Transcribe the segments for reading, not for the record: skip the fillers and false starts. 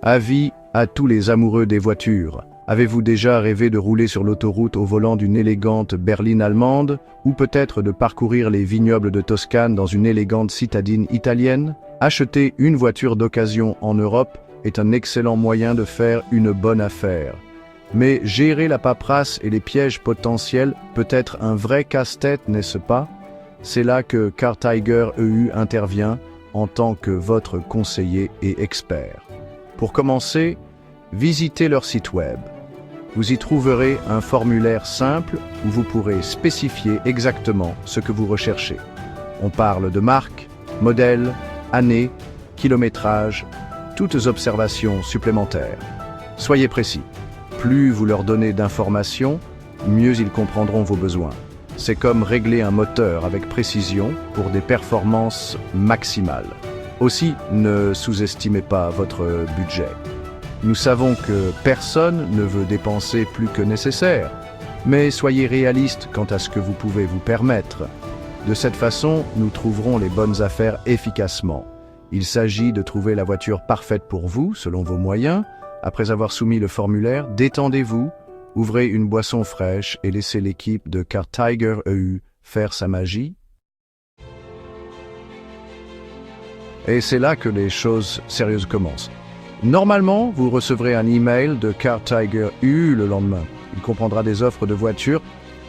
Avis à tous les amoureux des voitures. Avez-vous déjà rêvé de rouler sur l'autoroute au volant d'une élégante berline allemande ou peut-être de parcourir les vignobles de Toscane dans une élégante citadine italienne? Acheter une voiture d'occasion en Europe est un excellent moyen de faire une bonne affaire. Mais gérer la paperasse et les pièges potentiels peut être un vrai casse-tête, n'est-ce pas? C'est là que Car Tiger EU intervient en tant que votre conseiller et expert. Pour commencer, visitez leur site web. Vous y trouverez un formulaire simple où vous pourrez spécifier exactement ce que vous recherchez. On parle de marque, modèle, année, kilométrage, toutes observations supplémentaires. Soyez précis. Plus vous leur donnez d'informations, mieux ils comprendront vos besoins. C'est comme régler un moteur avec précision pour des performances maximales. Aussi, ne sous-estimez pas votre budget. Nous savons que personne ne veut dépenser plus que nécessaire, mais soyez réaliste quant à ce que vous pouvez vous permettre. De cette façon, nous trouverons les bonnes affaires efficacement. Il s'agit de trouver la voiture parfaite pour vous, selon vos moyens. Après avoir soumis le formulaire, détendez-vous, ouvrez une boisson fraîche et laissez l'équipe de Car Tiger EU faire sa magie. Et c'est là que les choses sérieuses commencent. Normalement, vous recevrez un email de Car Tiger EU le lendemain. Il comprendra des offres de voitures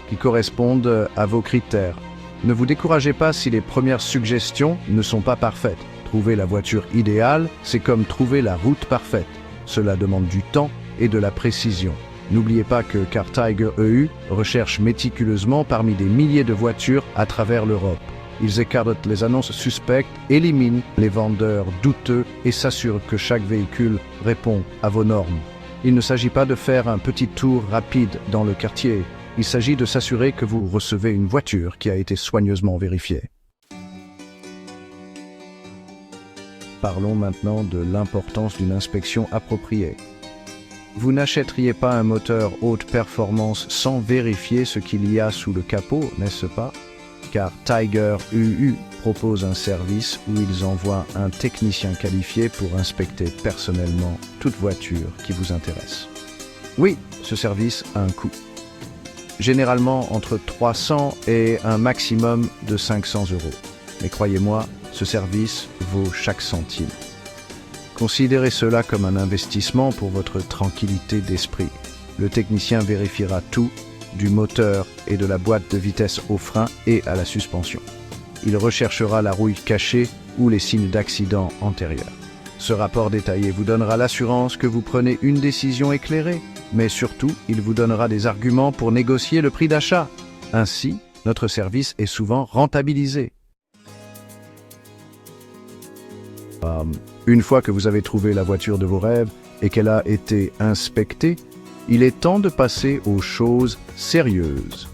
qui correspondent à vos critères. Ne vous découragez pas si les premières suggestions ne sont pas parfaites. Trouver la voiture idéale, c'est comme trouver la route parfaite. Cela demande du temps et de la précision. N'oubliez pas que Car Tiger EU recherche méticuleusement parmi des milliers de voitures à travers l'Europe. Ils écartent les annonces suspectes, éliminent les vendeurs douteux et s'assurent que chaque véhicule répond à vos normes. Il ne s'agit pas de faire un petit tour rapide dans le quartier. Il s'agit de s'assurer que vous recevez une voiture qui a été soigneusement vérifiée. Parlons maintenant de l'importance d'une inspection appropriée. Vous n'achèteriez pas un moteur haute performance sans vérifier ce qu'il y a sous le capot, n'est-ce pas? Car Tiger EU propose un service où ils envoient un technicien qualifié pour inspecter personnellement toute voiture qui vous intéresse. Oui, ce service a un coût. Généralement entre 300 et un maximum de 500 €. Mais croyez-moi, ce service vaut chaque centime. Considérez cela comme un investissement pour votre tranquillité d'esprit. Le technicien vérifiera tout, du moteur et de la boîte de vitesse au frein et à la suspension. Il recherchera la rouille cachée ou les signes d'accident antérieur. Ce rapport détaillé vous donnera l'assurance que vous prenez une décision éclairée, mais surtout, il vous donnera des arguments pour négocier le prix d'achat. Ainsi, notre service est souvent rentabilisé. Une fois que vous avez trouvé la voiture de vos rêves et qu'elle a été inspectée, il est temps de passer aux choses sérieuses.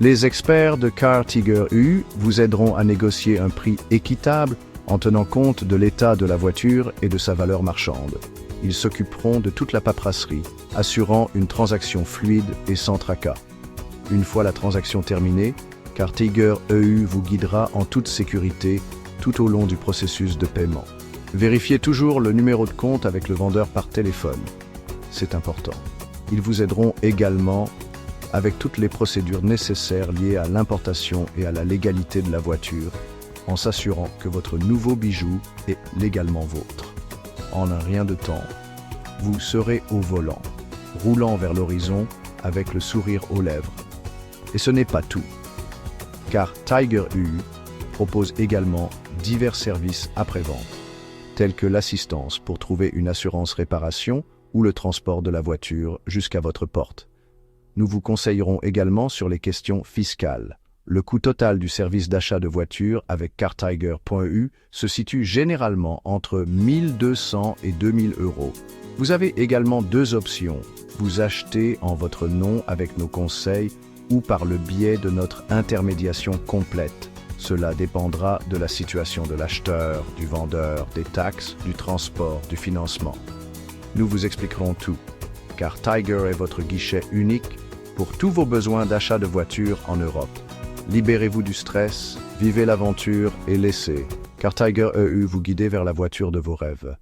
Les experts de Car Tiger EU vous aideront à négocier un prix équitable en tenant compte de l'état de la voiture et de sa valeur marchande. Ils s'occuperont de toute la paperasserie, assurant une transaction fluide et sans tracas. Une fois la transaction terminée, Car Tiger EU vous guidera en toute sécurité tout au long du processus de paiement. Vérifiez toujours le numéro de compte avec le vendeur par téléphone. C'est important. Ils vous aideront également avec toutes les procédures nécessaires liées à l'importation et à la légalité de la voiture, en s'assurant que votre nouveau bijou est légalement vôtre. En un rien de temps, vous serez au volant, roulant vers l'horizon avec le sourire aux lèvres. Et ce n'est pas tout, car Tiger EU propose également divers services après-vente, tels que l'assistance pour trouver une assurance réparation ou le transport de la voiture jusqu'à votre porte. Nous vous conseillerons également sur les questions fiscales. Le coût total du service d'achat de voiture avec cartiger.eu se situe généralement entre 1 200 et 2 000 €. Vous avez également deux options. Vous achetez en votre nom avec nos conseils ou par le biais de notre intermédiation complète. Cela dépendra de la situation de l'acheteur, du vendeur, des taxes, du transport, du financement. Nous vous expliquerons tout, car Tiger est votre guichet unique pour tous vos besoins d'achat de voiture en Europe. Libérez-vous du stress, vivez l'aventure et laissez Car Tiger EU vous guider vers la voiture de vos rêves.